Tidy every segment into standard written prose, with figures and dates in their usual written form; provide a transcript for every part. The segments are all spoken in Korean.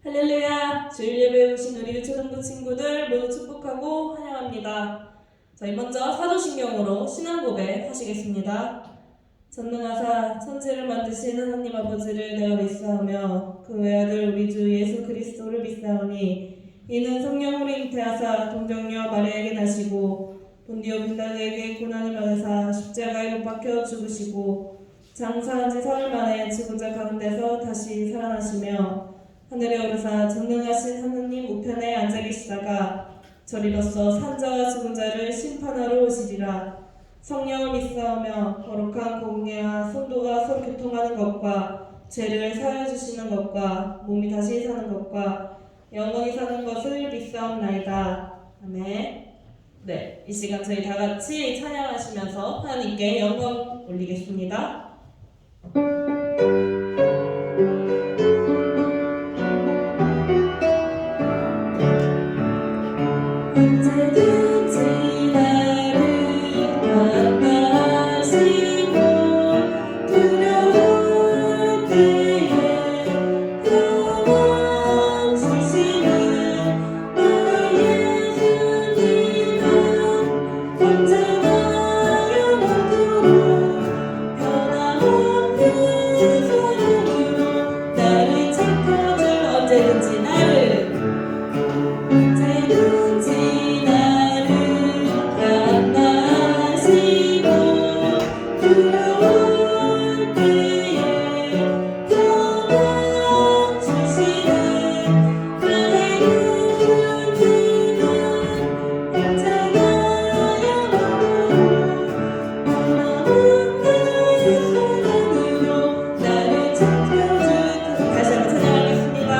할렐루야! 주일 예배에 오신 우리 유초등부 친구들 모두 축복하고 환영합니다. 저희 먼저 사도신경으로 신앙 고백 하시겠습니다. 전능하사 천지를 만드신 하나님 아버지를 내가 믿사오며 그 외아들 우리 주 예수 그리스도를 믿사오니 이는 성령으로 잉태하사 동정녀 마리아에게 나시고 본디오 빌라도에게 고난을 받으사 십자가에 못 박혀 죽으시고 장사한 지 사흘 만에 죽은 자 가운데서 다시 살아나시며 하늘에 오르사 전능하신 하느님 우편에 앉아 계시다가 저리로서 산자와 죽은 자를 심판하러 오시리라. 성령을 믿사오며 거룩한 공예와 성도가 서로 교통하는 것과 죄를 사하여 주시는 것과 몸이 다시 사는 것과 영원히 사는 것을 믿사옵나이다. 아멘. 네, 이 시간 저희 다 같이 찬양하시면서 하나님께 영광 올리겠습니다. 언제든지 나를 만나시고 두려울 때에 평안 주시는 나의 예수님은 언제나 영원토록 변함없는 사랑으로 나를 지켜줄 언제든지 나를 두려울 때에 평안 주시는 나의 예수님은 언제나 영원토록 변함없는 사랑으로 나를 지켜줄 다시 한번 찬양하겠습니다.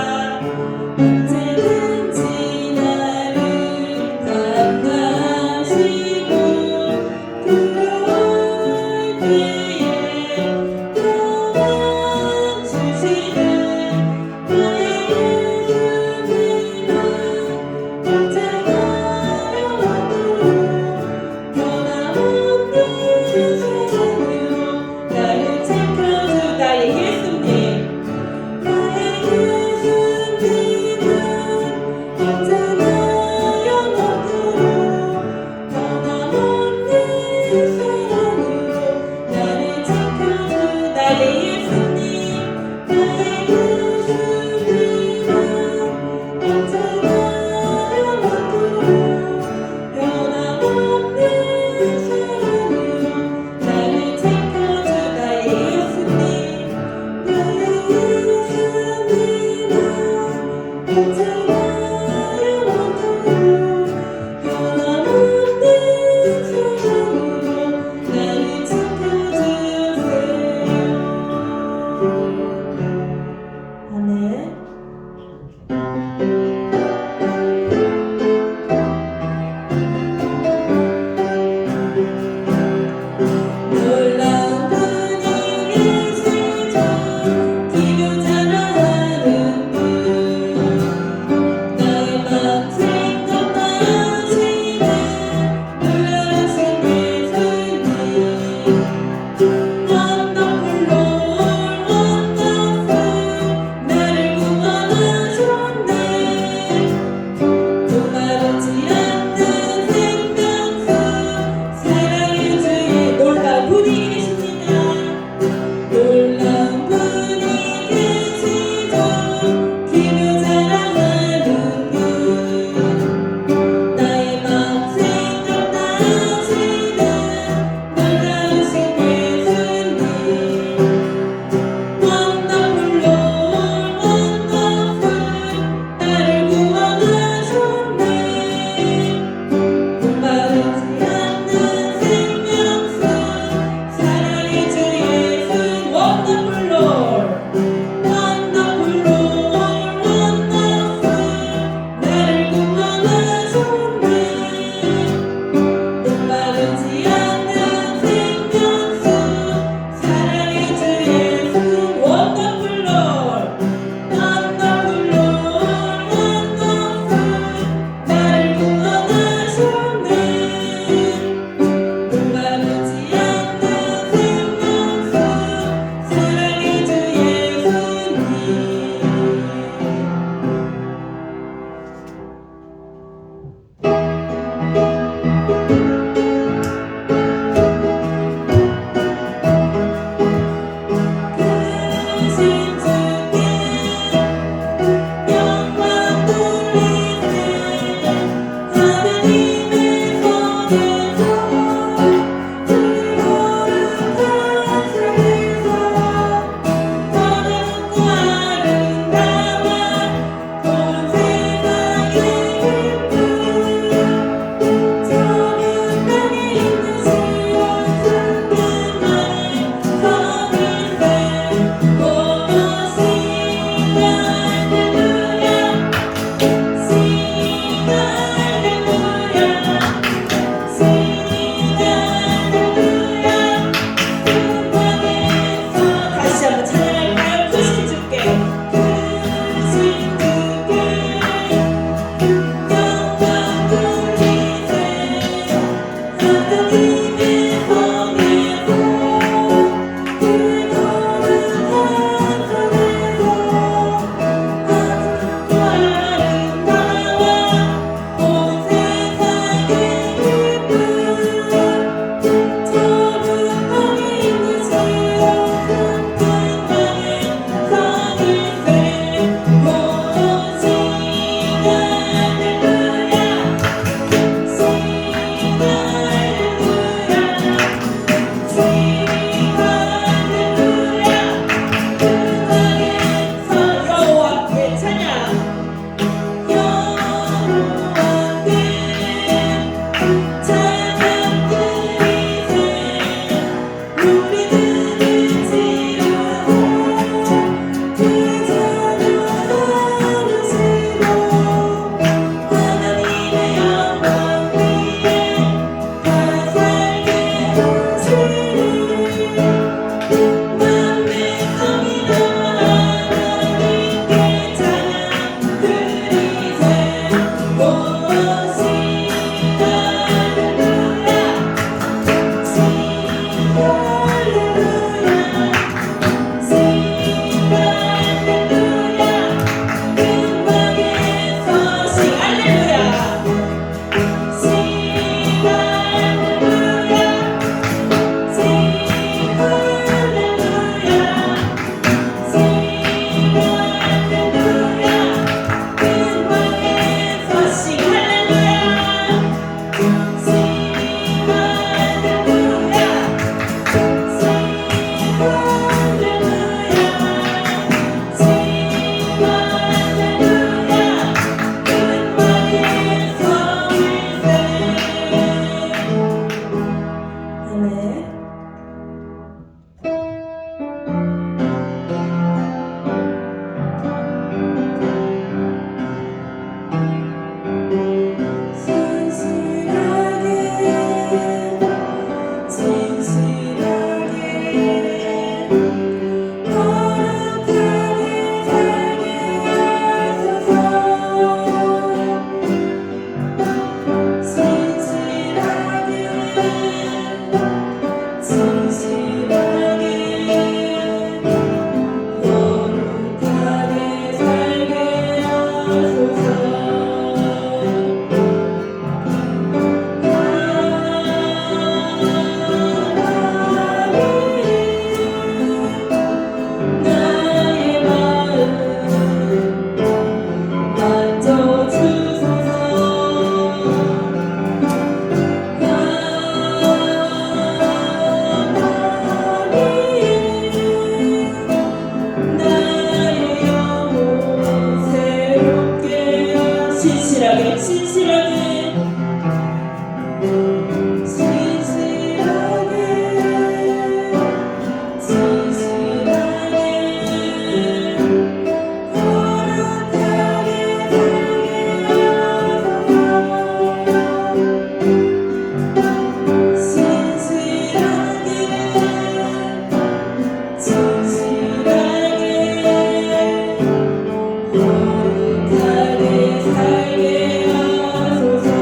거룩하게 살게 하소서.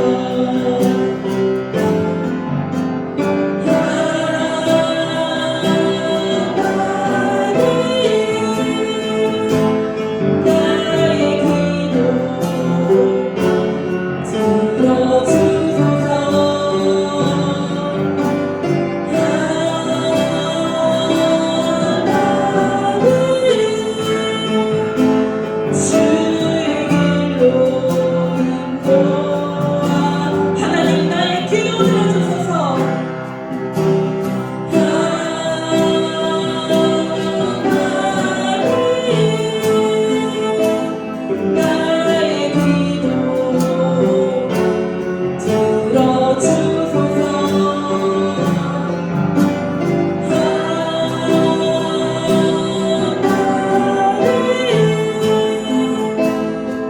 하나님 나의 기도 들어주소서. 나의 기도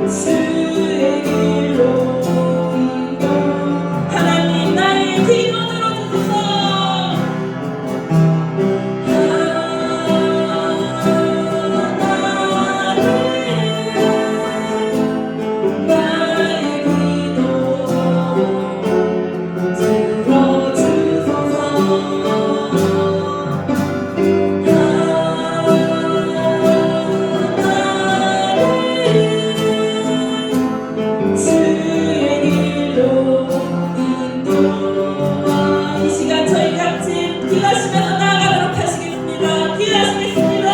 주의 길로 인도. 하나님 나의 기도 들어주소서. 나의 기도 주의 길로 인도하. 이 시간 저희 같이 기도하시면서 나아가도록 하시겠습니다. 기도하시겠습니다.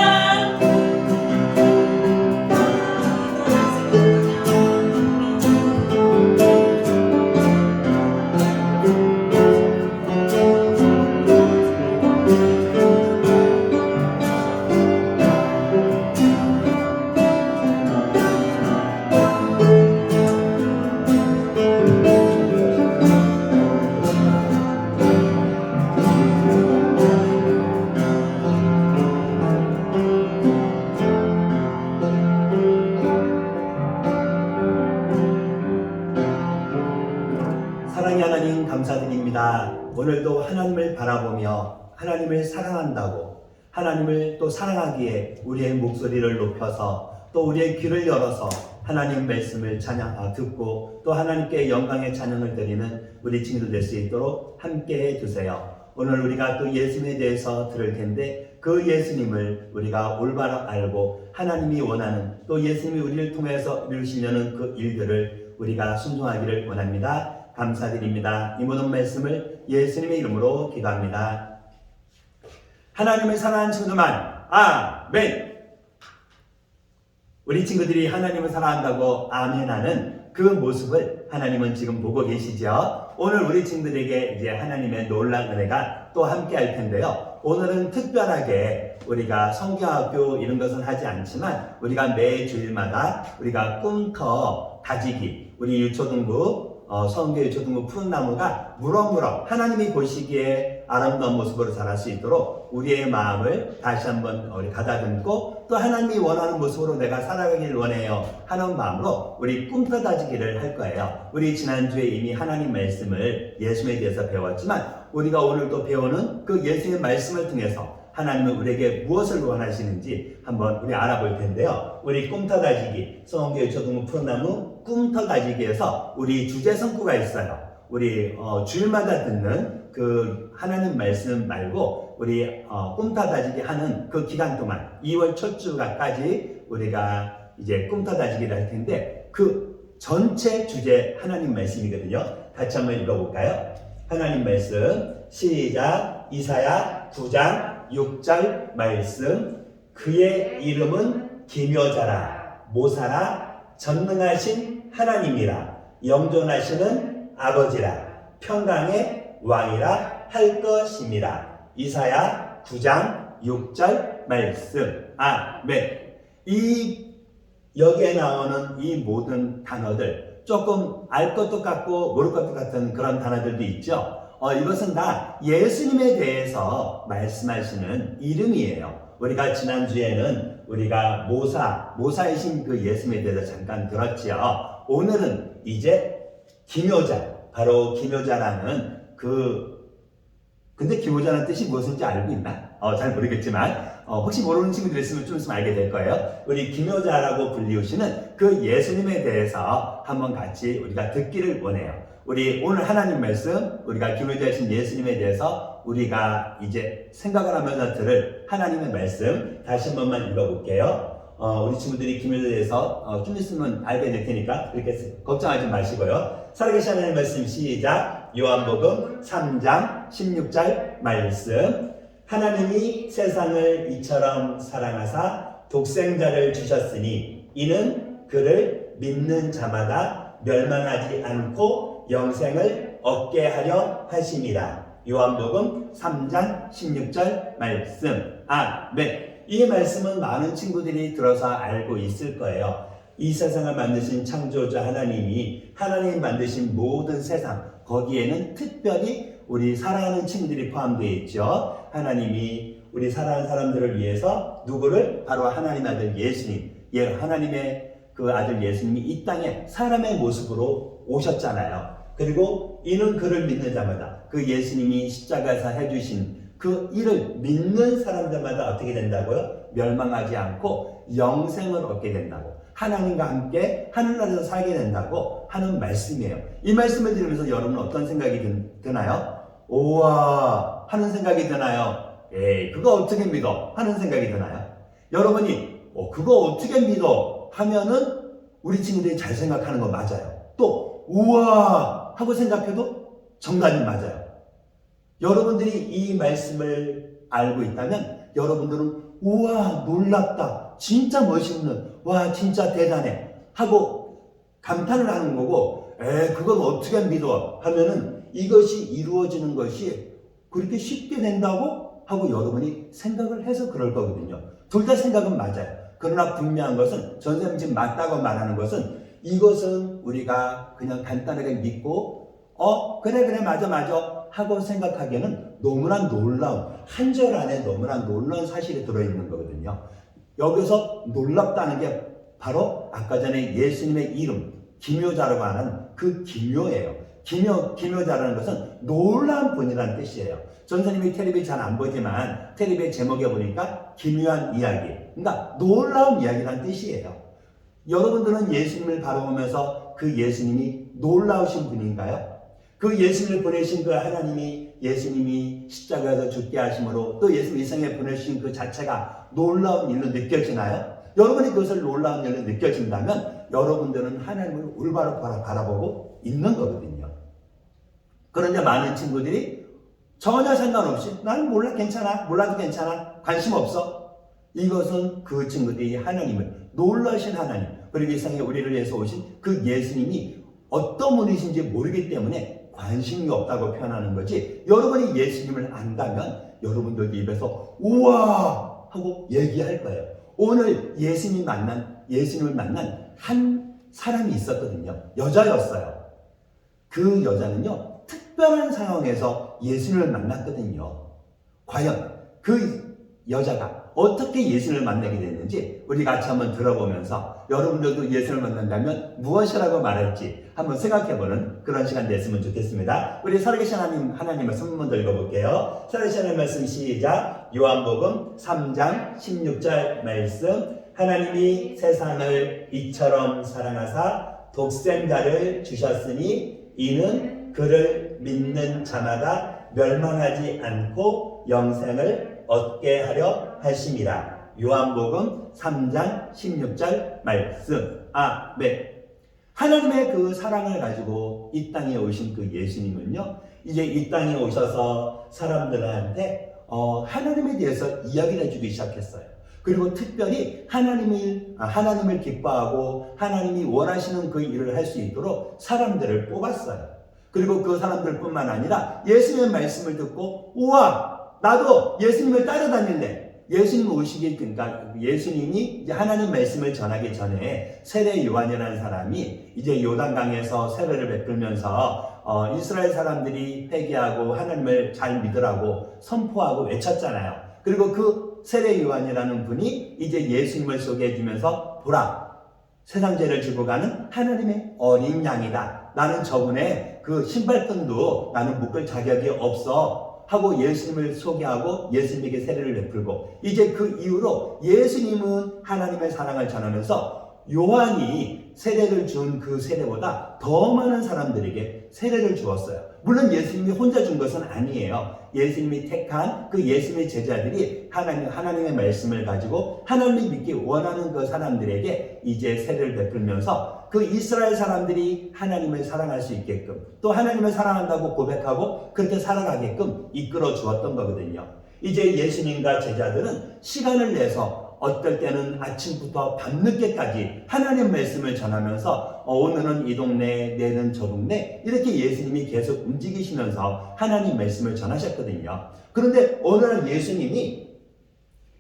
사랑의 하나님 감사드립니다. 오늘도 하나님을 바라보며 하나님을 사랑한다고, 하나님을 또 사랑하기에 우리의 목소리를 높여서 또 우리의 귀를 열어서 하나님 말씀을 듣고 또 하나님께 영광의 찬양을 드리는 우리 친구들 될 수 있도록 함께해 주세요. 오늘 우리가 또 예수님에 대해서 들을 텐데 그 예수님을 우리가 올바로 알고 하나님이 원하는 또 예수님이 우리를 통해서 이루시려는 그 일들을 우리가 순종하기를 원합니다. 감사드립니다. 이 모든 말씀을 예수님의 이름으로 기도합니다. 하나님을 사랑하는 친구들만 아멘. 우리 친구들이 하나님을 사랑한다고 아멘하는 그 모습을 하나님은 지금 보고 계시죠. 오늘 우리 친구들에게 이제 하나님의 놀라운 은혜가 또 함께 할 텐데요. 오늘은 특별하게 우리가 성경학교 이런 것은 하지 않지만 우리가 매 주일마다 우리가 꿈터 다지기, 우리 유초등부 성교 유초등부 푸른 나무가 무럭무럭 하나님이 보시기에 아름다운 모습으로 자랄 수 있도록 우리의 마음을 다시 한번 우리 가다듬고 또 하나님이 원하는 모습으로 내가 살아가길 원해요 하는 마음으로 우리 꿈터 다지기를 할 거예요. 우리 지난주에 이미 하나님 말씀을 예수님에 대해서 배웠지만 우리가 오늘 또 배우는 그 예수님의 말씀을 통해서 하나님은 우리에게 무엇을 원하시는지 한번 우리 알아볼 텐데요. 우리 꿈터 다지기 성교 유초등부 푸른 나무 꿈터 다지기에서 우리 주제 성구가 있어요. 우리 주일마다 듣는 그 하나님 말씀 말고 우리 꿈터 다지기 하는 그 기간 동안 2월 첫 주까지 우리가 이제 꿈터 다지기를 할 텐데 그 전체 주제 하나님 말씀이거든요. 같이 한번 읽어볼까요? 하나님 말씀 시작. 이사야 9장 6절 말씀. 그의 이름은 기묘자라 모사라 전능하신 하나님이라 영존하시는 아버지라 평강의 왕이라 할 것입니다. 이사야 9장 6절 말씀. 아멘. 여기에 나오는 이 모든 단어들 조금 알 것도 같고 모를 것도 같은 그런 단어들도 있죠. 이것은 다 예수님에 대해서 말씀하시는 이름이에요. 우리가 지난주에는 우리가 모사이신 그 예수님에 대해서 잠깐 들었지요. 오늘은 이제 기묘자, 바로 기묘자라는 근데 기묘자라는 뜻이 무엇인지 알고 있나? 잘 모르겠지만 혹시 모르는 친구들 있으면 좀 있으면 알게 될 거예요. 우리 김효자라고 불리우시는 그 예수님에 대해서 한번 같이 우리가 듣기를 원해요. 우리 오늘 하나님 말씀, 우리가 김효자이신 예수님에 대해서 우리가 이제 생각을 하면서 들을 하나님의 말씀 다시 한 번만 읽어볼게요. 우리 친구들이 김효자에 대해서 좀 있으면 알게 될 테니까 그렇게 걱정하지 마시고요. 살아계신 하나님 말씀 시작. 요한복음 3장 16절 말씀. 하나님이 세상을 이처럼 사랑하사 독생자를 주셨으니 이는 그를 믿는 자마다 멸망하지 않고 영생을 얻게 하려 하심이라. 요한복음 3장 16절 말씀. 네. 이 말씀은 많은 친구들이 들어서 알고 있을 거예요. 이 세상을 만드신 창조자 하나님이 하나님 만드신 모든 세상, 거기에는 특별히 우리 사랑하는 친구들이 포함되어 있죠. 하나님이 우리 사랑하는 사람들을 위해서 누구를? 바로 하나님 아들 예수님, 하나님의 그 아들 예수님이 이 땅에 사람의 모습으로 오셨잖아요. 그리고 이는 그를 믿는 자마다, 그 예수님이 십자가에서 해주신 그 일을 믿는 사람들마다 어떻게 된다고요? 멸망하지 않고 영생을 얻게 된다고, 하나님과 함께 하늘나라에서 살게 된다고 하는 말씀이에요. 이 말씀을 들으면서 여러분은 어떤 생각이 드나요? 우와 하는 생각이 드나요? 에이 그거 어떻게 믿어? 하는 생각이 드나요? 여러분이 그거 어떻게 믿어? 하면은 우리 친구들이 잘 생각하는 거 맞아요. 또 우와 하고 생각해도 정답이 맞아요. 여러분들이 이 말씀을 알고 있다면 여러분들은 우와 놀랍다, 진짜 멋있는, 와 진짜 대단해 하고 감탄을 하는 거고, 그건 어떻게 믿어? 하면은 이것이 이루어지는 것이 그렇게 쉽게 된다고 하고 여러분이 생각을 해서 그럴 거거든요. 둘 다 생각은 맞아요. 그러나 분명한 것은, 전생님 지금 맞다고 말하는 것은, 이것은 우리가 그냥 간단하게 믿고 그래 맞아 하고 생각하기에는 너무나 놀라운, 한 절 안에 너무나 놀라운 사실이 들어있는 거거든요. 여기서 놀랍다는 게 바로 아까 전에 예수님의 이름 김효자라고 하는 그 김효예요. 김효자라는 것은 놀라운 분이라는 뜻이에요. 전사님이 텔레비 잘 안 보지만 텔레비 제목에 보니까 기묘한 이야기, 그러니까 놀라운 이야기라는 뜻이에요. 여러분들은 예수님을 바라보면서 그 예수님이 놀라우신 분인가요? 그 예수님을 보내신 그 하나님이, 예수님이 십자가에서 죽게 하심으로 또 예수님 이 세상에 보내신 그 자체가 놀라운 일로 느껴지나요? 여러분이 그것을 놀라운 일로 느껴진다면 여러분들은 하나님을 올바로 바라보고 있는 거거든요. 그런데 많은 친구들이 전혀 상관없이 나는 몰라, 괜찮아, 몰라도 괜찮아, 관심 없어. 이것은 그 친구들이 하나님을, 놀라신 하나님, 그리고 이 세상에 우리를 위해서 오신 그 예수님이 어떤 분이신지 모르기 때문에 관심이 없다고 표현하는 거지, 여러분이 예수님을 안다면 여러분들도 입에서 우와 하고 얘기할 거예요. 오늘 예수님을 만난 한 사람이 있었거든요. 여자였어요. 그 여자는요 특별한 상황에서 예수님을 만났거든요. 과연 그 여자가 어떻게 예수님을 만나게 됐는지 우리 같이 한번 들어보면서 여러분들도 예수님을 만난다면 무엇이라고 말할지 한번 생각해보는 그런 시간 됐으면 좋겠습니다. 우리 살아계신 하나님의 선문 읽어볼게요. 살아계신 하나님 말씀 시작. 요한복음 3장 16절 말씀. 하나님이 세상을 이처럼 사랑하사 독생자를 주셨으니 이는 그를 믿는 자마다 멸망하지 않고 영생을 얻게 하려 하심이라. 요한복음 3장 16절 말씀. 네. 하나님의 그 사랑을 가지고 이 땅에 오신 그 예수님은요, 이제 이 땅에 오셔서 사람들한테 하나님에 대해서 이야기를 해주기 시작했어요. 그리고 특별히 하나님을 기뻐하고 하나님이 원하시는 그 일을 할 수 있도록 사람들을 뽑았어요. 그리고 그 사람들뿐만 아니라 예수님의 말씀을 듣고 우와 나도 예수님을 따라다닐래. 예수님 그러니까 예수님이 이제 하나님 말씀을 전하기 전에 세례 요한이라는 사람이 이제 요단강에서 세례를 베풀면서 이스라엘 사람들이 회개하고 하나님을 잘 믿으라고 선포하고 외쳤잖아요. 그리고 그 세례 요한이라는 분이 이제 예수님을 소개해 주면서 보라, 세상 죄를 지고 가는 하나님의 어린 양이다. 나는 저분의 그 신발끈도 나는 묶을 자격이 없어. 하고 예수님을 소개하고 예수님에게 세례를 베풀고 이제 그 이후로 예수님은 하나님의 사랑을 전하면서 요한이 세례를 준 그 세례보다 더 많은 사람들에게 세례를 주었어요. 물론 예수님이 혼자 준 것은 아니에요. 예수님이 택한 그 예수님의 제자들이 하나님의 말씀을 가지고 하나님을 믿기 원하는 그 사람들에게 이제 세례를 베풀면서 그 이스라엘 사람들이 하나님을 사랑할 수 있게끔 또 하나님을 사랑한다고 고백하고 그렇게 살아가게끔 이끌어 주었던 거거든요. 이제 예수님과 제자들은 시간을 내서 어떨 때는 아침부터 밤늦게까지 하나님 말씀을 전하면서 오늘은 이 동네, 내일은 저 동네 이렇게 예수님이 계속 움직이시면서 하나님 말씀을 전하셨거든요. 그런데 오늘 예수님이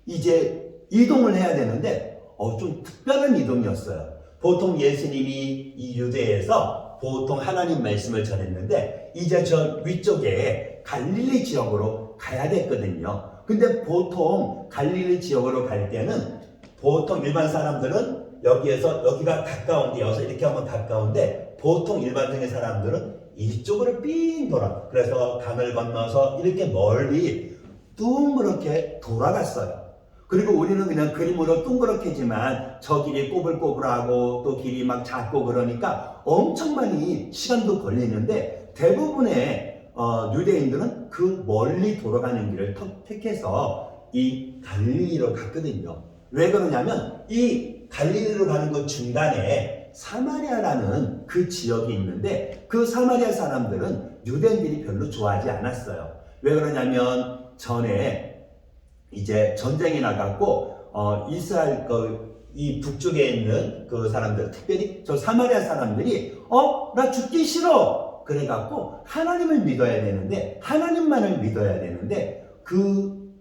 이제 이동을 해야 되는데 좀 특별한 이동이었어요. 보통 예수님이 이 유대에서 보통 하나님 말씀을 전했는데 이제 저 위쪽에 갈릴리 지역으로 가야 됐거든요. 근데 보통 갈릴리 지역으로 갈 때는 보통 일반 사람들은 여기가 가까운데 여기서 이렇게 하면 가까운데 보통 일반적인 사람들은 이쪽으로 삥 돌아. 그래서 강을 건너서 이렇게 멀리 둥그렇게 돌아갔어요. 그리고 우리는 그냥 그림으로 둥그렇게지만 저 길이 꼬불꼬불하고 또 길이 막 작고 그러니까 엄청 많이 시간도 걸리는데 대부분의 유대인들은 그 멀리 돌아가는 길을 택해서 이 갈릴리로 갔거든요. 왜 그러냐면 이 갈릴리로 가는 그 중간에 사마리아라는 그 지역이 있는데 그 사마리아 사람들은 유대인들이 별로 좋아하지 않았어요. 왜 그러냐면 전에 이제 전쟁이 나갔고 이스라엘 이 북쪽에 있는 그 사람들 특별히 저 사마리아 사람들이 나 죽기 싫어 그래갖고 하나님을 믿어야 되는데 하나님만을 믿어야 되는데 그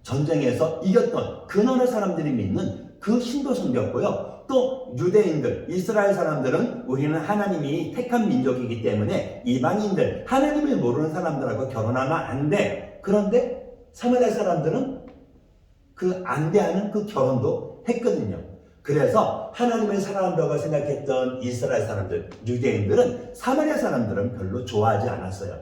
전쟁에서 이겼던 그 나라 사람들이 믿는 그 신도 섬겼고요. 또 유대인들, 이스라엘 사람들은 우리는 하나님이 택한 민족이기 때문에 이방인들, 하나님을 모르는 사람들하고 결혼하면 안 돼. 그런데 사마리아 사람들은 그 안대하는 그 결혼도 했거든요. 그래서 하나님을 사랑한다고 생각했던 이스라엘 사람들, 유대인들은 사마리아 사람들은 별로 좋아하지 않았어요.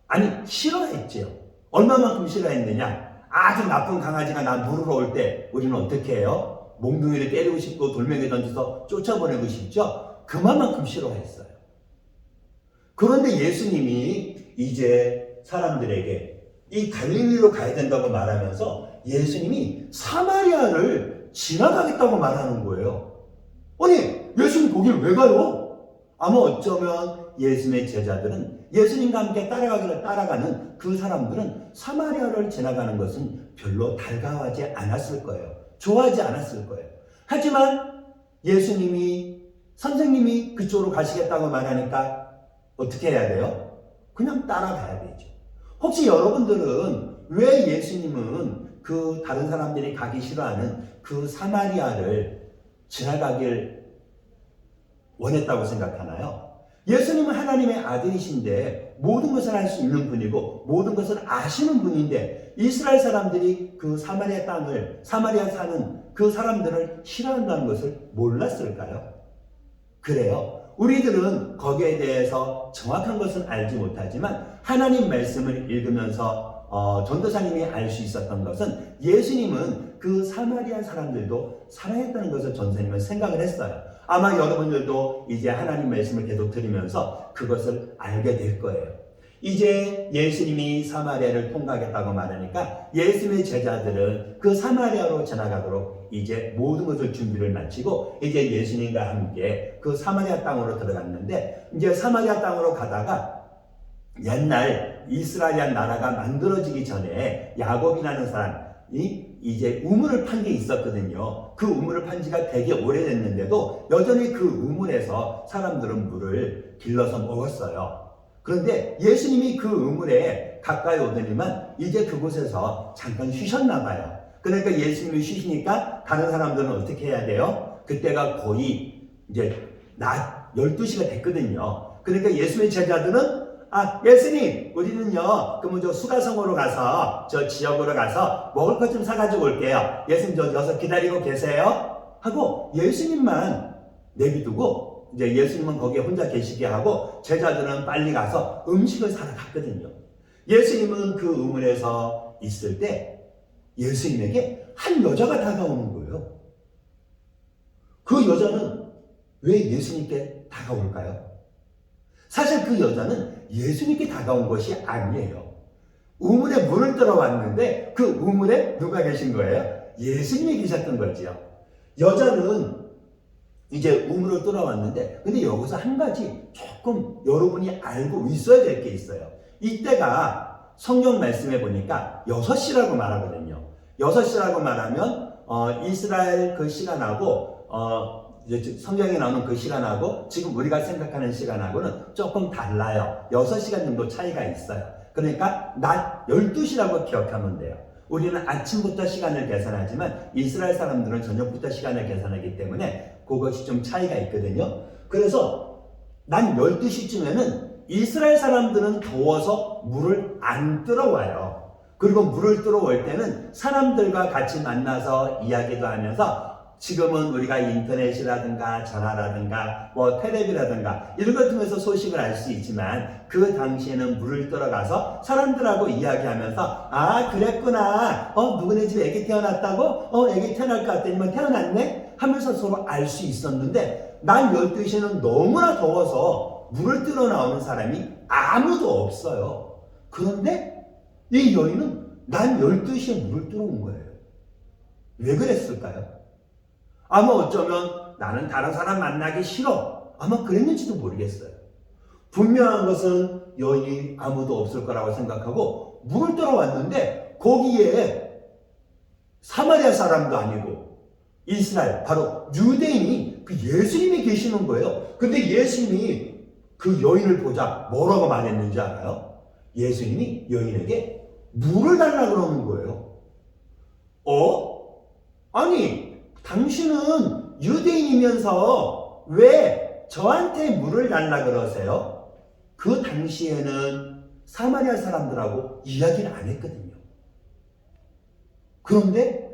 아니 싫어했지요. 얼마만큼 싫어했느냐. 아주 나쁜 강아지가 나 물으러 올 때 우리는 어떻게 해요? 몽둥이를 때리고 싶고 돌멩이 던져서 쫓아보내고 싶죠. 그만큼 싫어했어요. 그런데 예수님이 이제 사람들에게 이 갈릴리로 가야 된다고 말하면서 예수님이 사마리아를 지나가겠다고 말하는 거예요. 아니 예수님 거길 왜 가요? 아마 어쩌면 예수님의 제자들은 예수님과 함께 따라가는 그 사람들은 사마리아를 지나가는 것은 별로 달가워하지 않았을 거예요. 좋아하지 않았을 거예요. 하지만 예수님이 선생님이 그쪽으로 가시겠다고 말하니까 어떻게 해야 돼요? 그냥 따라가야 되죠. 혹시 여러분들은 왜 예수님은 그 다른 사람들이 가기 싫어하는 그 사마리아를 지나가길 원했다고 생각하나요? 예수님은 하나님의 아들이신데 모든 것을 할 수 있는 분이고 모든 것을 아시는 분인데 이스라엘 사람들이 그 사마리아 땅을 사마리아 사는 그 사람들을 싫어한다는 것을 몰랐을까요? 그래요. 우리들은 거기에 대해서 정확한 것은 알지 못하지만 하나님 말씀을 읽으면서 전도사님이 알 수 있었던 것은 예수님은 그 사마리아 사람들도 사랑했다는 것을 전도사님은 생각을 했어요. 아마 여러분들도 이제 하나님 말씀을 계속 들으면서 그것을 알게 될 거예요. 이제 예수님이 사마리아를 통과하겠다고 말하니까 예수님의 제자들은 그 사마리아로 지나가도록 이제 모든 것을 준비를 마치고 이제 예수님과 함께 그 사마리아 땅으로 들어갔는데 이제 사마리아 땅으로 가다가 옛날 이스라엘 나라가 만들어지기 전에 야곱이라는 사람이 이제 우물을 판 게 있었거든요. 그 우물을 판 지가 되게 오래됐는데도 여전히 그 우물에서 사람들은 물을 길러서 먹었어요. 그런데 예수님이 그 우물에 가까이 오더니만 이제 그곳에서 잠깐 쉬셨나 봐요. 그러니까 예수님이 쉬시니까 다른 사람들은 어떻게 해야 돼요? 그때가 거의 이제 낮 12시가 됐거든요. 그러니까 예수님의 제자들은 예수님, 우리는요, 그러면 저 수가성으로 가서, 저 지역으로 가서 먹을 것 좀 사가지고 올게요. 예수님, 저 여기서 기다리고 계세요? 하고 예수님만 내비두고, 이제 예수님은 거기에 혼자 계시게 하고, 제자들은 빨리 가서 음식을 사러 갔거든요. 예수님은 그 우물에서 있을 때 예수님에게 한 여자가 다가오는 거예요. 그 여자는 왜 예수님께 다가올까요? 사실 그 여자는 예수님께 다가온 것이 아니에요. 우물에 물을 들어왔는데 그 우물에 누가 계신 거예요? 예수님이 계셨던 거지요. 여자는 이제 우물을 뚫어왔는데, 근데 여기서 한 가지 조금 여러분이 알고 있어야 될 게 있어요. 이때가 성경 말씀에 보니까 6시라고 말하거든요. 6시라고 말하면 이스라엘 그 시간하고 이제 성경에 나오는 그 시간하고 지금 우리가 생각하는 시간하고는 조금 달라요. 6시간 정도 차이가 있어요. 그러니까 낮 12시라고 기억하면 돼요. 우리는 아침부터 시간을 계산하지만 이스라엘 사람들은 저녁부터 시간을 계산하기 때문에 그것이 좀 차이가 있거든요. 그래서 낮 12시쯤에는 이스라엘 사람들은 더워서 물을 안 들어와요. 그리고 물을 들어올 때는 사람들과 같이 만나서 이야기도 하면서, 지금은 우리가 인터넷이라든가 전화라든가 뭐 텔레비라든가 이런 것 통해서 소식을 알 수 있지만, 그 당시에는 물을 들어가서 사람들하고 이야기하면서 아 그랬구나, 누구네 집에 애기 태어났다고, 애기 태어날 것 같더니만 태어났네 하면서 서로 알 수 있었는데, 난 12시는 너무나 더워서 물을 들어 나오는 사람이 아무도 없어요. 그런데 이 여인은 난 12시에 물을 들어온 거예요. 왜 그랬을까요? 아마 어쩌면 나는 다른 사람 만나기 싫어, 아마 그랬는지도 모르겠어요. 분명한 것은 여인이 아무도 없을 거라고 생각하고 물을 들어왔는데, 거기에 사마리아 사람도 아니고 이스라엘, 바로 유대인이 그 예수님이 계시는 거예요. 근데 예수님이 그 여인을 보자 뭐라고 말했는지 알아요? 예수님이 여인에게 물을 달라고 그러는 거예요. 아니, 당신은 유대인이면서 왜 저한테 물을 달라 그러세요? 그 당시에는 사마리아 사람들하고 이야기를 안 했거든요. 그런데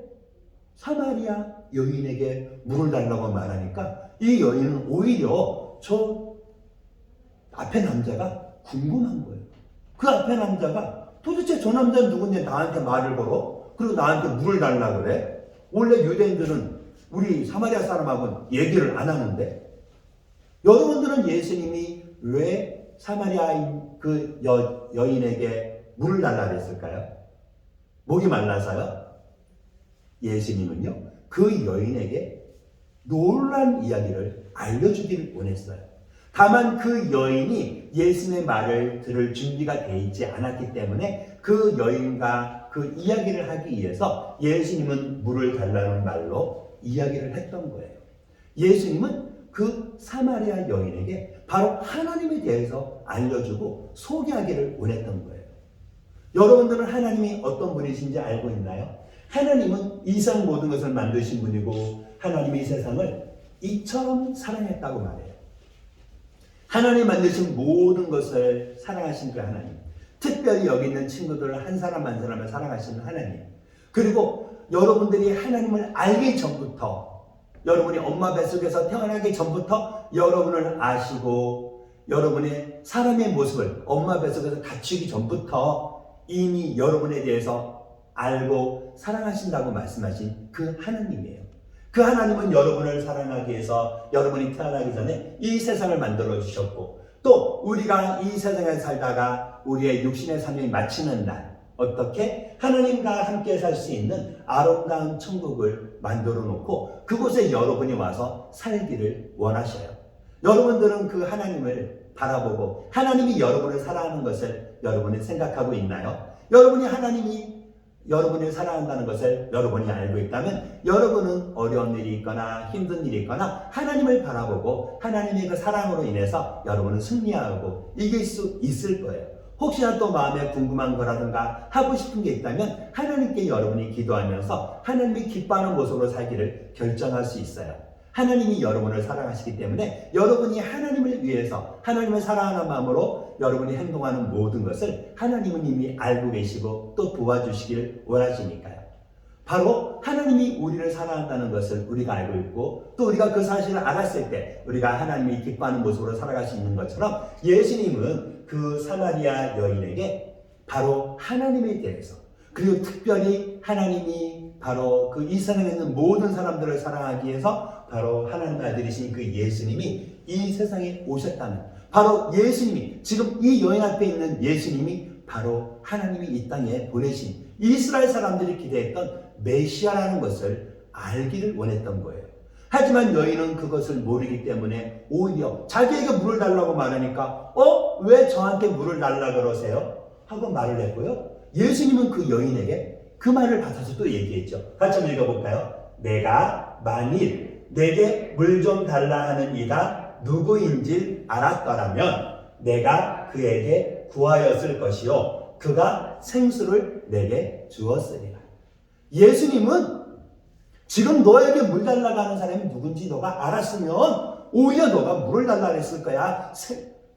사마리아 여인에게 물을 달라고 말하니까 이 여인은 오히려 저 앞에 남자가 궁금한 거예요. 그 앞에 남자가 도대체 저 남자는 누군데 나한테 말을 걸어? 그리고 나한테 물을 달라 그래? 원래 유대인들은 우리 사마리아 사람하고는 얘기를 안 하는데, 여러분들은 예수님이 왜 사마리아인 그 여인에게 물을 달라 그랬을까요? 목이 말라서요? 예수님은요, 그 여인에게 놀란 이야기를 알려주기를 원했어요. 다만 그 여인이 예수님의 말을 들을 준비가 되어 있지 않았기 때문에 그 여인과 그 이야기를 하기 위해서 예수님은 물을 달라는 말로 이야기를 했던 거예요. 예수님은 그 사마리아 여인에게 바로 하나님에 대해서 알려주고 소개하기를 원했던 거예요. 여러분들은 하나님이 어떤 분이신지 알고 있나요? 하나님은 이상 모든 것을 만드신 분이고, 하나님이 세상을 이처럼 사랑했다고 말해요. 하나님 만드신 모든 것을 사랑하신 그 하나님, 특별히 여기 있는 친구들을 한 사람 한 사람을 사랑하시는 하나님, 그리고 여러분들이 하나님을 알기 전부터, 여러분이 엄마 뱃속에서 태어나기 전부터 여러분을 아시고, 여러분의 사람의 모습을 엄마 뱃속에서 갖추기 전부터 이미 여러분에 대해서 알고 사랑하신다고 말씀하신 그 하나님이에요. 그 하나님은 여러분을 사랑하기 위해서 여러분이 태어나기 전에 이 세상을 만들어 주셨고, 또 우리가 이 세상에 살다가 우리의 육신의 삶이 마치는 날, 어떻게 하나님과 함께 살 수 있는 아름다운 천국을 만들어 놓고 그곳에 여러분이 와서 살기를 원하셔요. 여러분들은 그 하나님을 바라보고 하나님이 여러분을 사랑하는 것을 여러분이 생각하고 있나요? 여러분이 하나님이 여러분을 사랑한다는 것을 여러분이 알고 있다면, 여러분은 어려운 일이 있거나 힘든 일이 있거나 하나님을 바라보고 하나님의 그 사랑으로 인해서 여러분은 승리하고 이길 수 있을 거예요. 혹시나 또 마음에 궁금한 거라든가 하고 싶은 게 있다면 하나님께 여러분이 기도하면서 하나님이 기뻐하는 모습으로 살기를 결정할 수 있어요. 하나님이 여러분을 사랑하시기 때문에 여러분이 하나님을 위해서 하나님을 사랑하는 마음으로 여러분이 행동하는 모든 것을 하나님은 이미 알고 계시고 또 도와주시길 원하시니까요. 바로 하나님이 우리를 사랑한다는 것을 우리가 알고 있고, 또 우리가 그 사실을 알았을 때 우리가 하나님이 기뻐하는 모습으로 살아갈 수 있는 것처럼, 예수님은 그 사마리아 여인에게 바로 하나님에 대해서, 그리고 특별히 하나님이 바로 그 이 세상에 있는 모든 사람들을 사랑하기 위해서 바로 하나님의 아들이신 그 예수님이 이 세상에 오셨다는, 바로 예수님이, 지금 이 여인 앞에 있는 예수님이 바로 하나님이 이 땅에 보내신 이스라엘 사람들이 기대했던 메시아라는 것을 알기를 원했던 거예요. 하지만 여인은 그것을 모르기 때문에 오히려 자기에게 물을 달라고 말하니까 왜 저한테 물을 달라 그러세요? 하고 말을 했고요. 예수님은 그 여인에게 그 말을 받아서 또 얘기했죠. 같이 한번 읽어볼까요? 내가 만일 내게 물 좀 달라 하는 이가 누구인지 알았더라면 내가 그에게 구하였을 것이요 그가 생수를 내게 주었으리라. 예수님은 지금 너에게 물 달라고 하는 사람이 누군지 너가 알았으면 오히려 너가 물을 달라고 했을 거야.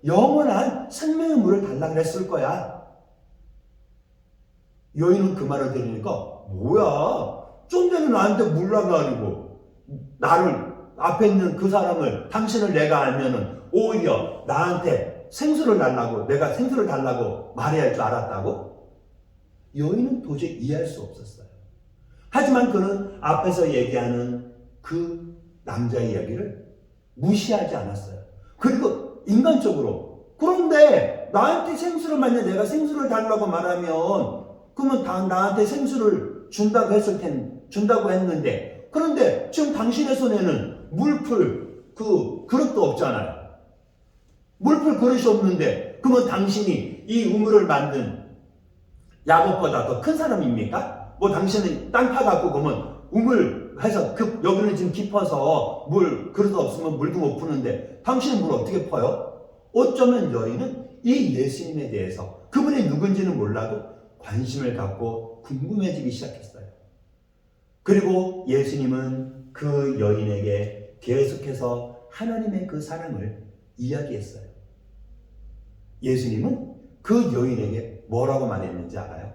영원한 생명의 물을 달라고 했을 거야. 여인은 그 말을 들으니까 뭐야, 좀 전에 나한테 물 달라고 하고 나를 앞에 있는 그 사람을, 당신을 내가 알면은 오히려 나한테 생수를 달라고, 내가 생수를 달라고 말해야 할 줄 알았다고? 여인은 도저히 이해할 수 없었어요. 하지만 그는 앞에서 얘기하는 그 남자의 이야기를 무시하지 않았어요. 그리고 인간적으로, 그런데 나한테 생수를, 만약 내가 생수를 달라고 말하면 그러면 나한테 생수를 준다고 했는데, 그런데 지금 당신의 손에는 물풀 그릇도 없잖아요. 물풀 그릇이 없는데 그러면 당신이 이 우물을 만든 야곱보다 더 큰 사람입니까? 뭐 당신은 땅 파갖고 그러면 우물 해서 여기는 지금 깊어서 물 그릇 없으면 물도 못 푸는데 당신은 물 어떻게 퍼요? 어쩌면 여인은 이 예수님에 대해서, 그분이 누군지는 몰라도 관심을 갖고 궁금해지기 시작했어요. 그리고 예수님은 그 여인에게 계속해서 하나님의 그 사랑을 이야기했어요. 예수님은 그 여인에게 뭐라고 말했는지 알아요?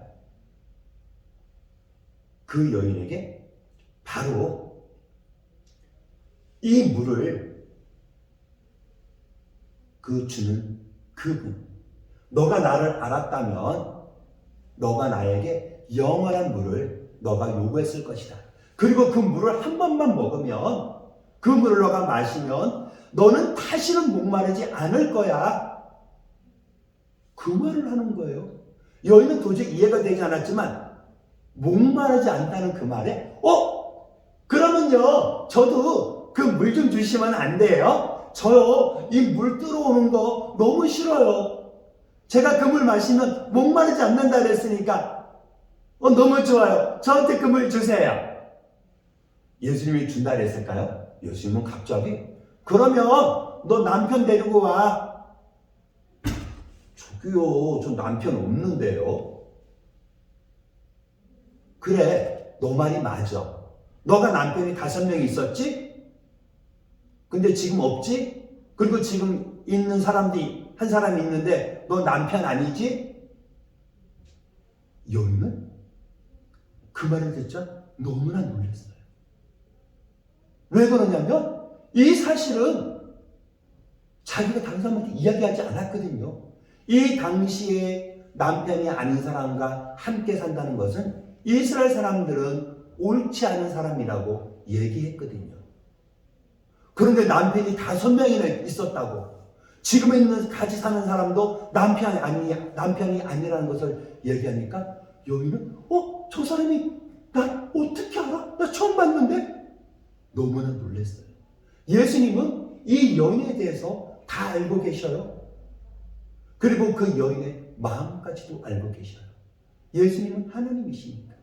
그 여인에게 바로 이 물을 주는 그분, 너가 나를 알았다면 너가 나에게 영원한 물을 너가 요구했을 것이다. 그리고 그 물을 한 번만 먹으면, 그 물을 너가 마시면 너는 다시는 목마르지 않을 거야. 그 말을 하는 거예요. 여인은 도저히 이해가 되지 않았지만 목마르지 않다는 그 말에 그러면요 저도 그 물 좀 주시면 안 돼요? 저요 이 물 들어오는 거 너무 싫어요. 제가 그 물 마시면 목마르지 않는다 그랬으니까 너무 좋아요. 저한테 그 물 주세요. 예수님이 준다 그랬을까요? 예수님은 갑자기 그러면 너 남편 데리고 와. 저기요, 저 남편 없는데요. 그래, 너 말이 맞아. 너가 남편이 5명 있었지? 근데 지금 없지? 그리고 지금 있는 사람들이 한 사람이 있는데 너 남편 아니지? 여인은 그 말을 듣자 너무나 놀랐어요. 왜 그러냐면 이 사실은 자기가 다른 사람한테 이야기하지 않았거든요. 이 당시에 남편이 아닌 사람과 함께 산다는 것은 이스라엘 사람들은 옳지 않은 사람이라고 얘기했거든요. 그런데 남편이 5명이나 있었다고, 지금 있는 같이 사는 사람도 남편이 아니라는 것을 얘기하니까 여인은 저 사람이 나 어떻게 알아? 나 처음 봤는데? 너무나 놀랐어요. 예수님은 이 여인에 대해서 다 알고 계셔요. 그리고 그 여인의 마음까지도 알고 계셔요. 예수님은 하나님이시니까.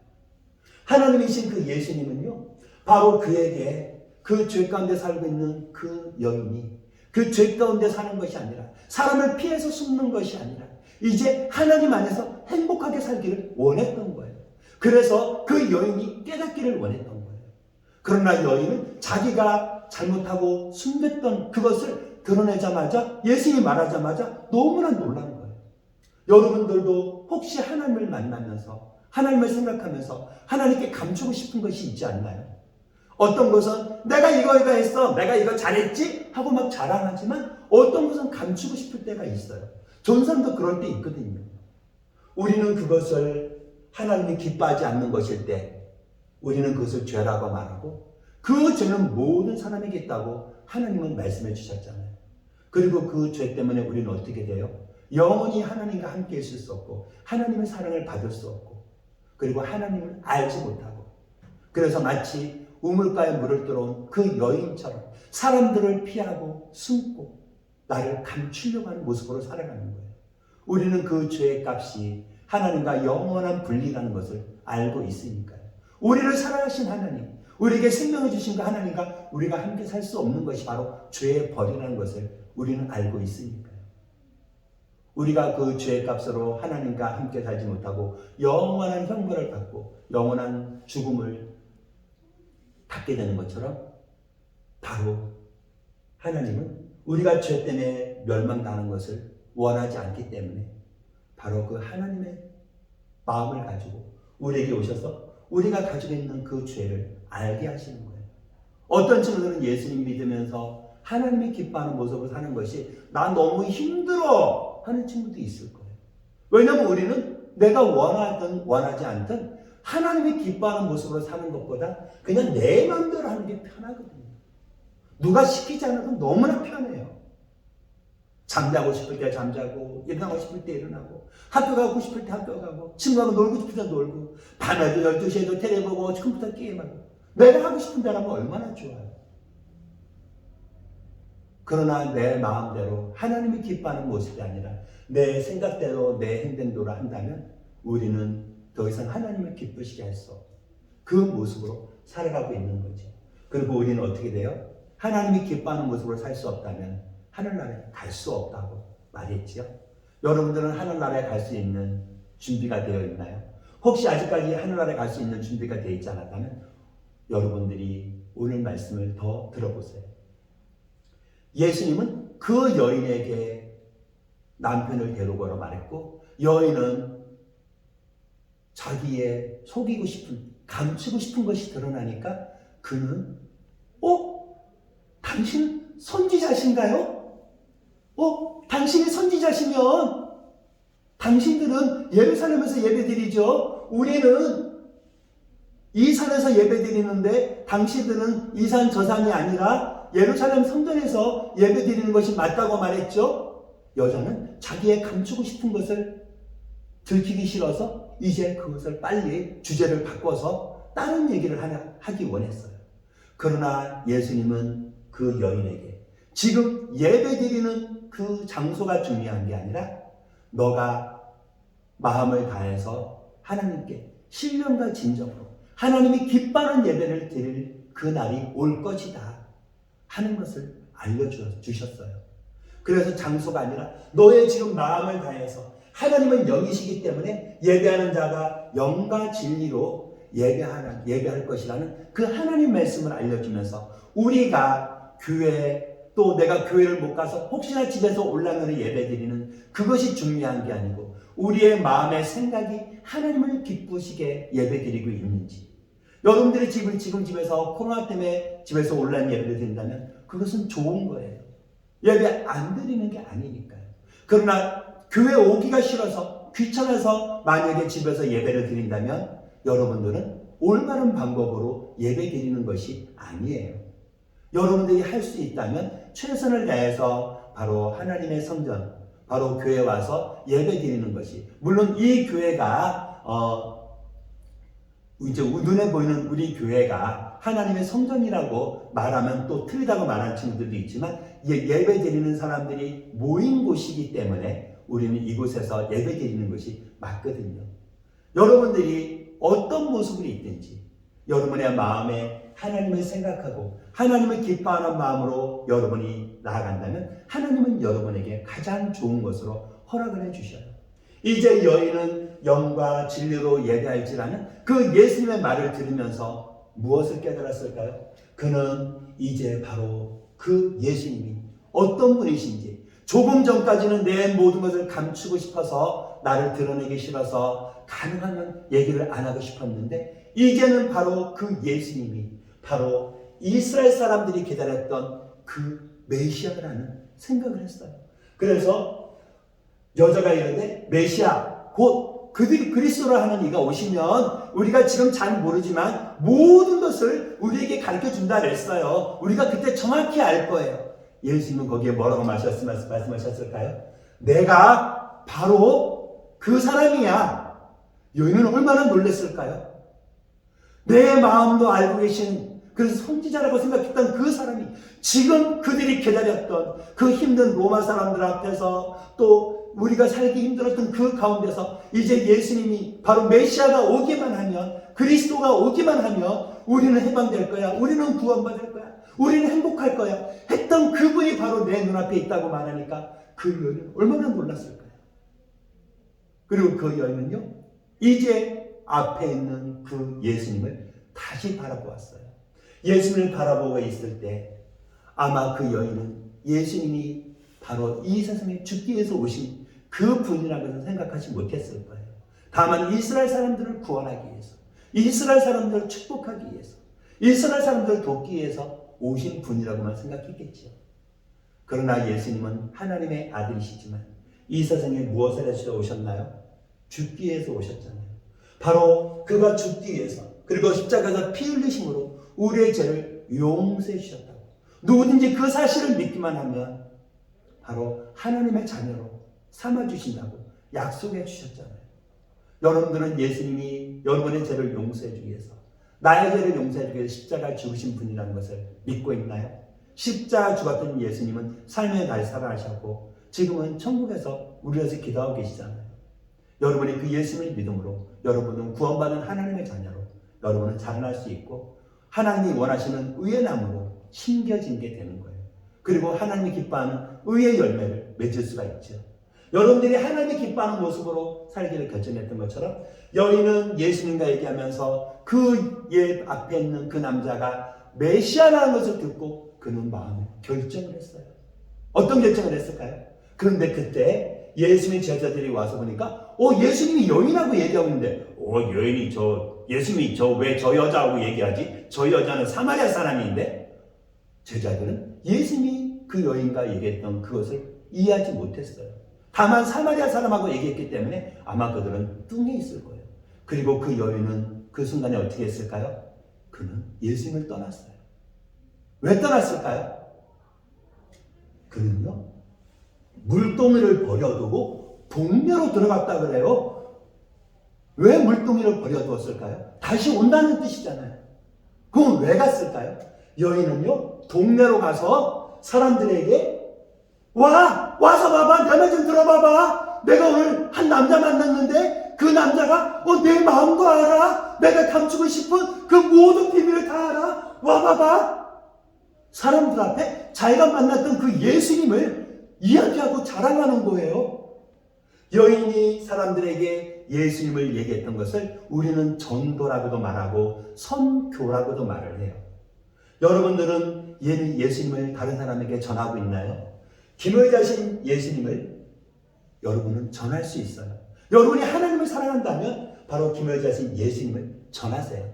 하나님이신 그 예수님은요, 바로 그에게 그 죄 가운데 살고 있는 그 여인이 그 죄 가운데 사는 것이 아니라, 사람을 피해서 숨는 것이 아니라 이제 하나님 안에서 행복하게 살기를 원했던 거예요. 그래서 그 여인이 깨닫기를 원했던 거예요. 그러나 여인은 자기가 잘못하고 숨겼던 그것을 드러내자마자, 예수님이 말하자마자 너무나 놀란 거예요. 여러분들도 혹시 하나님을 만나면서, 하나님을 생각하면서 하나님께 감추고 싶은 것이 있지 않나요? 어떤 것은 내가 이거 했어, 내가 이거 잘했지? 하고 막 자랑하지만 어떤 것은 감추고 싶을 때가 있어요. 존삼도 그럴 때 있거든요. 우리는 그것을 하나님이 기뻐하지 않는 것일 때 우리는 그것을 죄라고 말하고 그 죄는 모든 사람에게 있다고 하나님은 말씀해 주셨잖아요. 그리고 그 죄 때문에 우리는 어떻게 돼요? 영원히 하나님과 함께 있을 수 없고 하나님의 사랑을 받을 수 없고 그리고 하나님을 알지 못하고 그래서 마치 우물가에 물을 들어온 그 여인처럼 사람들을 피하고 숨고 나를 감추려고 하는 모습으로 살아가는 거예요. 우리는 그 죄의 값이 하나님과 영원한 분리라는 것을 알고 있으니까요. 우리를 사랑하신 하나님, 우리에게 생명을 주신 그 하나님과 우리가 함께 살 수 없는 것이 바로 죄의 벌이라는 것을 우리는 알고 있으니까요. 우리가 그 죄의 값으로 하나님과 함께 살지 못하고 영원한 형벌을 받고 영원한 죽음을 받게 되는 것처럼 바로 하나님은 우리가 죄 때문에 멸망당하는 것을 원하지 않기 때문에 바로 그 하나님의 마음을 가지고 우리에게 오셔서 우리가 가지고 있는 그 죄를 알게 하시는 거예요. 어떤 친구들은 예수님 믿으면서 하나님이 기뻐하는 모습을 사는 것이 나 너무 힘들어 하는 친구도 있을 거예요. 왜냐하면 우리는 내가 원하든 원하지 않든 하나님이 기뻐하는 모습으로 사는 것보다 그냥 내 마음대로 하는 게 편하거든요. 누가 시키지 않아도 너무나 편해요. 잠자고 싶을 때 잠자고 일어나고 싶을 때 일어나고 학교 가고 싶을 때 학교 가고 친구하고 놀고 싶을 때 놀고 밤에도 12시에도 텔레 보고 컴퓨터 게임하고 내가 하고 싶은 대로 하면 얼마나 좋아요. 그러나 내 마음대로 하나님이 기뻐하는 모습이 아니라 내 생각대로 내 행동대로 한다면 우리는 더 이상 하나님을 기쁘시게 할 수 없고 그 모습으로 살아가고 있는 거죠. 그리고 우리는 어떻게 돼요? 하나님이 기뻐하는 모습으로 살 수 없다면 하늘나라에 갈 수 없다고 말했지요. 여러분들은 하늘나라에 갈 수 있는 준비가 되어 있나요? 혹시 아직까지 하늘나라에 갈 수 있는 준비가 되어 있지 않았다면 여러분들이 오늘 말씀을 더 들어보세요. 예수님은 그 여인에게 남편을 데려오라고 말했고 여인은 자기의 속이고 싶은 감추고 싶은 것이 드러나니까 그는 당신 선지자신가요? 당신이 선지자시면 당신들은 예루살렘에서 예배드리죠. 우리는 이 산에서 예배드리는데 당신들은 이 산 저 산이 아니라 예루살렘 성전에서 예배드리는 것이 맞다고 말했죠. 여자는 자기의 감추고 싶은 것을 들키기 싫어서 이제 그것을 빨리 주제를 바꿔서 다른 얘기를 하기 원했어요. 그러나 예수님은 그 여인에게 지금 예배드리는 그 장소가 중요한 게 아니라 너가 마음을 다해서 하나님께 신령과 진정으로 하나님이 기뻐하는 예배를 드릴 그 날이 올 것이다 하는 것을 알려주셨어요. 그래서 장소가 아니라 너의 지금 마음을 다해서 하나님은 영이시기 때문에 예배하는 자가 영과 진리로 예배할 것이라는 그 하나님 말씀을 알려주면서 우리가 교회 또 내가 교회를 못 가서 혹시나 집에서 온라인으로 예배드리는 그것이 중요한 게 아니고 우리의 마음의 생각이 하나님을 기쁘시게 예배드리고 있는지 여러분들이 지금 집에서 코로나 때문에 집에서 온라인 예배를 드린다면 그것은 좋은 거예요. 예배 안 드리는 게 아니니까요. 그러나 교회 오기가 싫어서 귀찮아서 만약에 집에서 예배를 드린다면 여러분들은 올바른 방법으로 예배 드리는 것이 아니에요. 여러분들이 할 수 있다면 최선을 다해서 바로 하나님의 성전, 바로 교회에 와서 예배 드리는 것이 물론 이 교회가 이제 눈에 보이는 우리 교회가 하나님의 성전이라고 말하면 또 틀리다고 말하는 친구들도 있지만 예배 드리는 사람들이 모인 곳이기 때문에 우리는 이곳에서 예배 드리는 것이 맞거든요. 여러분들이 어떤 모습으로 있든지 여러분의 마음에 하나님을 생각하고 하나님을 기뻐하는 마음으로 여러분이 나아간다면 하나님은 여러분에게 가장 좋은 것으로 허락을 해주셔요. 이제 여인은 영과 진리로 예배할지라는 그 예수님의 말을 들으면서 무엇을 깨달았을까요? 그는 이제 바로 그 예수님이 어떤 분이신지 조금 전까지는 내 모든 것을 감추고 싶어서 나를 드러내기 싫어서 가능하면 얘기를 안 하고 싶었는데 이제는 바로 그 예수님이 바로 이스라엘 사람들이 기다렸던 그 메시아라는 생각을 했어요. 그래서 여자가 이르되 메시아 곧 그들이 그리스도라 하는 이가 오시면 우리가 지금 잘 모르지만 모든 것을 우리에게 가르쳐 준다 그랬어요. 우리가 그때 정확히 알 거예요. 예수님은 거기에 뭐라고 말씀하셨을까요? 내가 바로 그 사람이야. 여인은 얼마나 놀랐을까요? 내 마음도 알고 계신, 그래서 선지자라고 생각했던 그 사람이 지금 그들이 기다렸던 그 힘든 로마 사람들 앞에서, 또 우리가 살기 힘들었던 그 가운데서 이제 예수님이 바로 메시아가 오기만 하면, 그리스도가 오기만 하면 우리는 해방될 거야, 우리는 구원받을 거야, 우리는 행복할 거야 했던 그분이 바로 내 눈앞에 있다고 말하니까 그 여인은 얼마나 놀랐을까요? 그리고 그 여인은요, 이제 앞에 있는 그 예수님을 다시 바라보았어요. 예수님을 바라보고 있을 때 아마 그 여인은 예수님이 바로 이 세상에 죽기 위해서 오신 그 분이라고 생각하지 못했을 거예요. 다만 이스라엘 사람들을 구원하기 위해서, 이스라엘 사람들을 축복하기 위해서, 이스라엘 사람들을 돕기 위해서 오신 분이라고만 생각했겠죠. 그러나 예수님은 하나님의 아들이시지만 이 세상에 무엇을 하시러 오셨나요? 죽기 위해서 오셨잖아요. 바로 그가 죽기 위해서, 그리고 십자가에서 피 흘리심으로 우리의 죄를 용서해 주셨다고, 누구든지 그 사실을 믿기만 하면 바로 하나님의 자녀로 삼아주신다고 약속해 주셨잖아요. 여러분들은 예수님이 여러분의 죄를 용서해 주기 위해서, 나의 죄를 용서해 주기 위해서 십자가에 죽으신 분이라는 것을 믿고 있나요? 십자가 죽었던 예수님은 삶의 날 살아가셨고 지금은 천국에서 우리 위해서 기도하고 계시잖아요. 여러분이 그 예수님을 믿음으로 여러분은 구원받은 하나님의 자녀로 여러분은 자라날 수 있고, 하나님이 원하시는 의의 나무로 심겨진 게 되는 거예요. 그리고 하나님이 기뻐하는 의의 열매를 맺을 수가 있죠. 여러분들이 하나님이 기뻐하는 모습으로 살기를 결정했던 것처럼 여인은 예수님과 얘기하면서 그 앞에 있는 그 남자가 메시아라는 것을 듣고 그는 마음에 결정을 했어요. 어떤 결정을 했을까요? 그런데 그때 예수님의 제자들이 와서 보니까 예수님이 여인하고 얘기하고 있는데 여인이 예수님이 왜 저 여자하고 얘기하지? 저 여자는 사마리아 사람인데, 제자들은 예수님이 그 여인과 얘기했던 그것을 이해하지 못했어요. 다만 사마리아 사람하고 얘기했기 때문에 아마 그들은 뚱해 있을 거예요. 그리고 그 여인은 그 순간에 어떻게 했을까요? 그는 예수님을 떠났어요. 왜 떠났을까요? 그는요, 물동이를 버려두고 동네로 들어갔다 그래요. 왜 물동이를 버려두었을까요? 다시 온다는 뜻이잖아요. 그럼 왜 갔을까요? 여인은요, 동네로 가서 사람들에게 와서 봐봐, 내 말 좀 들어봐봐, 내가 오늘 한 남자 만났는데 그 남자가 내 마음도 알아, 내가 감추고 싶은 그 모든 비밀을 다 알아, 와봐봐. 사람들 앞에 자기가 만났던 그 예수님을 이야기하고 자랑하는 거예요. 여인이 사람들에게 예수님을 얘기했던 것을 우리는 전도라고도 말하고 선교라고도 말을 해요. 여러분들은 예수님을 다른 사람에게 전하고 있나요? 기묘자신 예수님을 여러분은 전할 수 있어요. 여러분이 하나님을 사랑한다면 바로 기묘자신 예수님을 전하세요.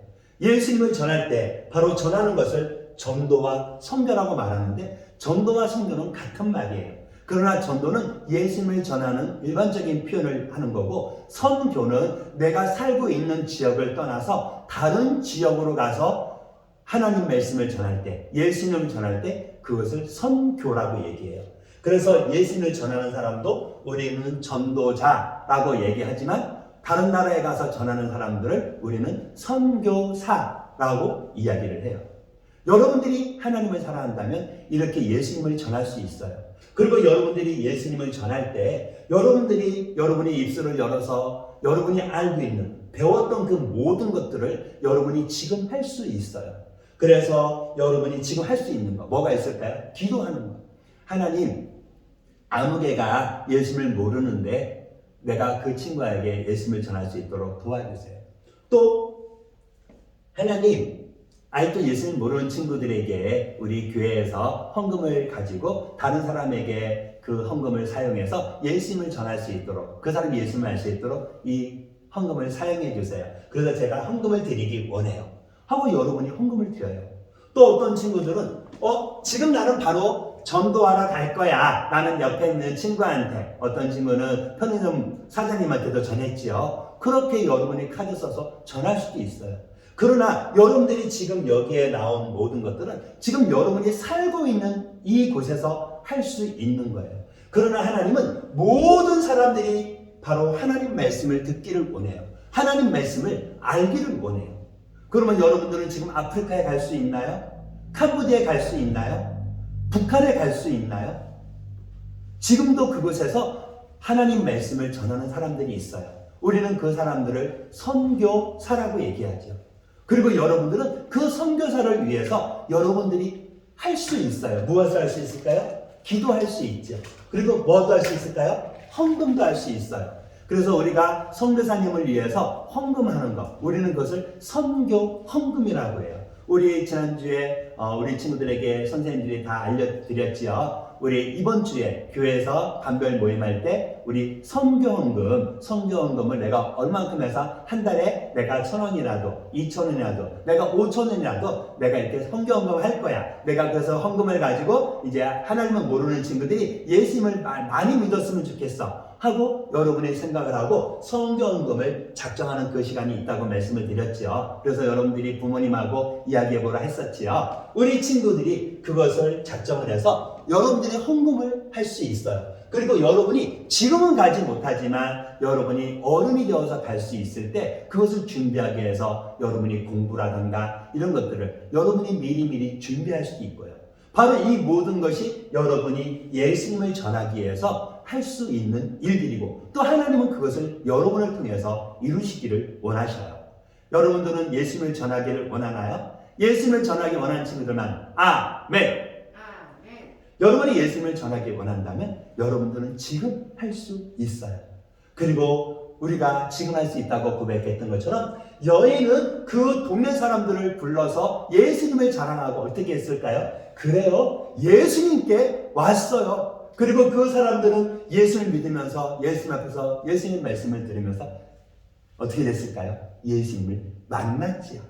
예수님을 전할 때 바로 전하는 것을 전도와 선교라고 말하는데, 전도와 선교는 같은 말이에요. 그러나 전도는 예수님을 전하는 일반적인 표현을 하는 거고, 선교는 내가 살고 있는 지역을 떠나서 다른 지역으로 가서 하나님 말씀을 전할 때, 예수님을 전할 때 그것을 선교라고 얘기해요. 그래서 예수님을 전하는 사람도 우리는 전도자라고 얘기하지만, 다른 나라에 가서 전하는 사람들을 우리는 선교사라고 이야기를 해요. 여러분들이 하나님을 사랑한다면 이렇게 예수님을 전할 수 있어요. 그리고 여러분들이 예수님을 전할 때 여러분이 입술을 열어서 여러분이 알고 있는, 배웠던 그 모든 것들을 여러분이 지금 할 수 있어요. 그래서 여러분이 지금 할 수 있는 거 뭐가 있을까요? 기도하는 거. 하나님, 아무개가 예수님을 모르는데 내가 그 친구에게 예수님을 전할 수 있도록 도와주세요. 또 하나님, 아직도 예수님 모르는 친구들에게 우리 교회에서 헌금을 가지고 다른 사람에게 그 헌금을 사용해서 예수님을 전할 수 있도록, 그 사람이 예수님을 알 수 있도록 이 헌금을 사용해 주세요. 그래서 제가 헌금을 드리기 원해요 하고 여러분이 헌금을 드려요. 또 어떤 친구들은 지금 나는 바로 전도하러 갈 거야. 나는 옆에 있는 친구한테, 어떤 친구는 편의점 사장님한테도 전했지요. 그렇게 여러분이 카드 써서 전할 수도 있어요. 그러나 여러분들이 지금 여기에 나온 모든 것들은 지금 여러분이 살고 있는 이곳에서 할 수 있는 거예요. 그러나 하나님은 모든 사람들이 바로 하나님 말씀을 듣기를 원해요. 하나님 말씀을 알기를 원해요. 그러면 여러분들은 지금 아프리카에 갈 수 있나요? 캄보디아에 갈 수 있나요? 북한에 갈 수 있나요? 지금도 그곳에서 하나님 말씀을 전하는 사람들이 있어요. 우리는 그 사람들을 선교사라고 얘기하죠. 그리고 여러분들은 그 선교사를 위해서 여러분들이 할 수 있어요. 무엇을 할 수 있을까요? 기도할 수 있죠. 그리고 무엇도 할 수 있을까요? 헌금도 할 수 있어요. 그래서 우리가 선교사님을 위해서 헌금하는 것, 우리는 그것을 선교 헌금이라고 해요. 우리 지난주에 우리 친구들에게 선생님들이 다 알려드렸지요. 우리 이번 주에 교회에서 간별 모임할 때 우리 선교헌금을 내가 얼만큼 해서 한 달에 내가 1,000원이라도 2,000원이라도 내가 5,000원이라도 내가 이렇게 선교헌금을 할 거야. 내가 그래서 헌금을 가지고 이제 하나님을 모르는 친구들이 예수님을 많이 믿었으면 좋겠어 하고 여러분이 생각을 하고 선교헌금을 작정하는 그 시간이 있다고 말씀을 드렸죠. 그래서 여러분들이 부모님하고 이야기해보라 했었지요. 우리 친구들이 그것을 작정을 해서 여러분들이 헌금을 할 수 있어요. 그리고 여러분이 지금은 가지 못하지만 여러분이 어른이 되어서 갈 수 있을 때 그것을 준비하기 위해서 여러분이 공부라든가 이런 것들을 여러분이 미리미리 준비할 수도 있고요. 바로 이 모든 것이 여러분이 예수님을 전하기 위해서 할 수 있는 일들이고 또 하나님은 그것을 여러분을 통해서 이루시기를 원하셔요. 여러분들은 예수님을 전하기를 원하나요? 예수님을 전하기 원하는 친구들만 아멘! 여러분이 예수님을 전하기 원한다면 여러분들은 지금 할 수 있어요. 그리고 우리가 지금 할 수 있다고 고백했던 것처럼 여인은 그 동네 사람들을 불러서 예수님을 자랑하고 어떻게 했을까요? 그래요. 예수님께 왔어요. 그리고 그 사람들은 예수를 믿으면서 예수님 앞에서 예수님 말씀을 들으면서 어떻게 됐을까요? 예수님을 만났지요.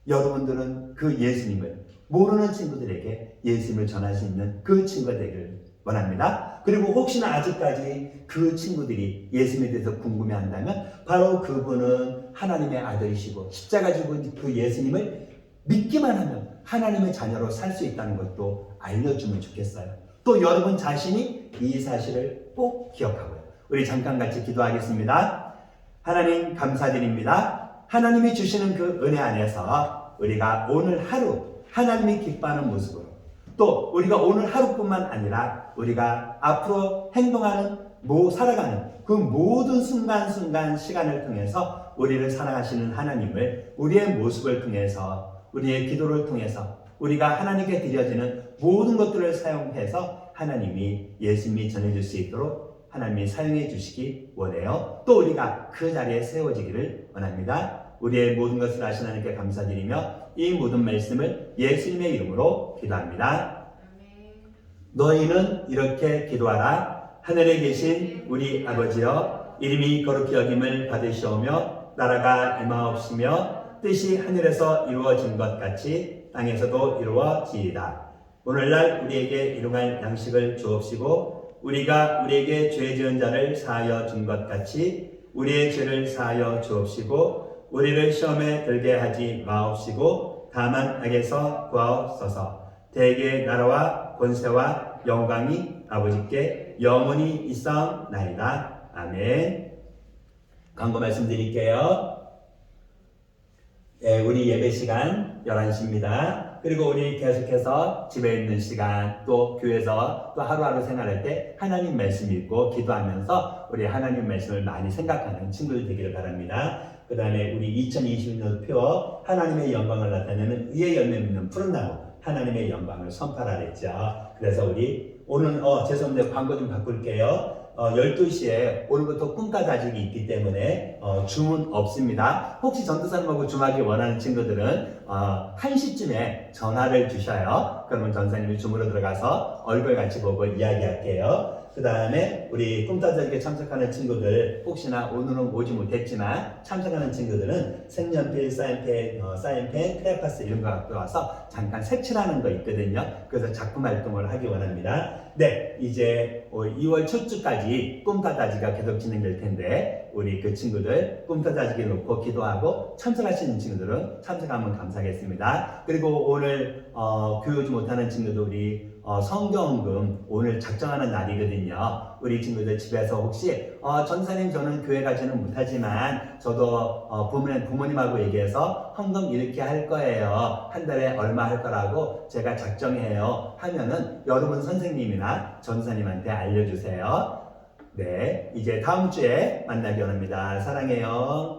여러분들은 그 예수님을 모르는 친구들에게 예수님을 전할 수 있는 그 친구가 되기를 원합니다. 그리고 혹시나 아직까지 그 친구들이 예수님에 대해서 궁금해한다면 바로 그분은 하나님의 아들이시고 십자가 죽은 그 예수님을 믿기만 하면 하나님의 자녀로 살 수 있다는 것도 알려주면 좋겠어요. 또 여러분 자신이 이 사실을 꼭 기억하고요. 우리 잠깐 같이 기도하겠습니다. 하나님 감사드립니다. 하나님이 주시는 그 은혜 안에서 우리가 오늘 하루 하나님이 기뻐하는 모습으로 또 우리가 오늘 하루뿐만 아니라 우리가 앞으로 행동하는 살아가는 그 모든 순간순간 시간을 통해서 우리를 사랑하시는 하나님을 우리의 모습을 통해서 우리의 기도를 통해서 우리가 하나님께 드려지는 모든 것들을 사용해서 하나님이 예수님이 전해줄 수 있도록 하나님이 사용해 주시기 원해요. 또 우리가 그 자리에 세워지기를 원합니다. 우리의 모든 것을 아신 하나님께 감사드리며 이 모든 말씀을 예수님의 이름으로 기도합니다. 너희는 이렇게 기도하라. 하늘에 계신 우리 아버지여, 이름이 거룩히 여김을 받으시오며 나라가 임하옵시며 뜻이 하늘에서 이루어진 것 같이 땅에서도 이루어지이다. 오늘날 우리에게 일용할 양식을 주옵시고 우리가 우리에게 죄 지은 자를 사하여 준 것 같이 우리의 죄를 사하여 주옵시고 우리를 시험에 들게 하지 마옵시고 다만 악에서 구하옵소서. 대개 나라와 권세와 영광이 아버지께 영원히 있사옵나이다. 아멘. 광고 말씀드릴게요. 네, 우리 예배 시간 11시입니다. 그리고 우리 계속해서 집에 있는 시간 또 교회에서 또 하루하루 생활할 때 하나님 말씀 읽고 기도하면서 우리 하나님 말씀을 많이 생각하는 친구들 되기를 바랍니다. 그 다음에 우리 2020년 표 하나님의 영광을 나타내는 의의 열매 맺는 푸른 나무 하나님의 영광을 선포하라 했죠. 그래서 우리 오늘 죄송합니다. 광고 좀 바꿀게요. 12시에 오늘부터 꿈과 다짐이 있기 때문에 주문 없습니다. 혹시 전도사님하고 주말에 원하는 친구들은 1시쯤에 전화를 주셔요. 그러면 전사님이 줌으로 들어가서 얼굴 같이 보고 이야기할게요. 그 다음에 우리 꿈따자기에 참석하는 친구들, 혹시나 오늘은 오지 못했지만 참석하는 친구들은 색연필, 사인펜, 크레파스 이런 거 갖고 와서 잠깐 색칠하는 거 있거든요. 그래서 작품 활동을 하기 원합니다. 네, 이제 2월 첫 주까지 꿈따다지가 계속 진행될 텐데 우리 그 친구들 꿈따다지기 놓고 기도하고 참석하시는 친구들은 참석하면 감사하겠습니다. 그리고 오늘 교회 오지 못하는 친구들 우리 성경금 오늘 작정하는 날이거든요. 우리 친구들 집에서 혹시 전사님 저는 교회 가지는 못하지만 저도 부모님하고 얘기해서 헌금 이렇게 할 거예요. 한 달에 얼마 할 거라고 제가 작정해요 하면은 여러분 선생님이나 전사님한테 알려주세요. 네, 이제 다음 주에 만나기 원합니다. 사랑해요.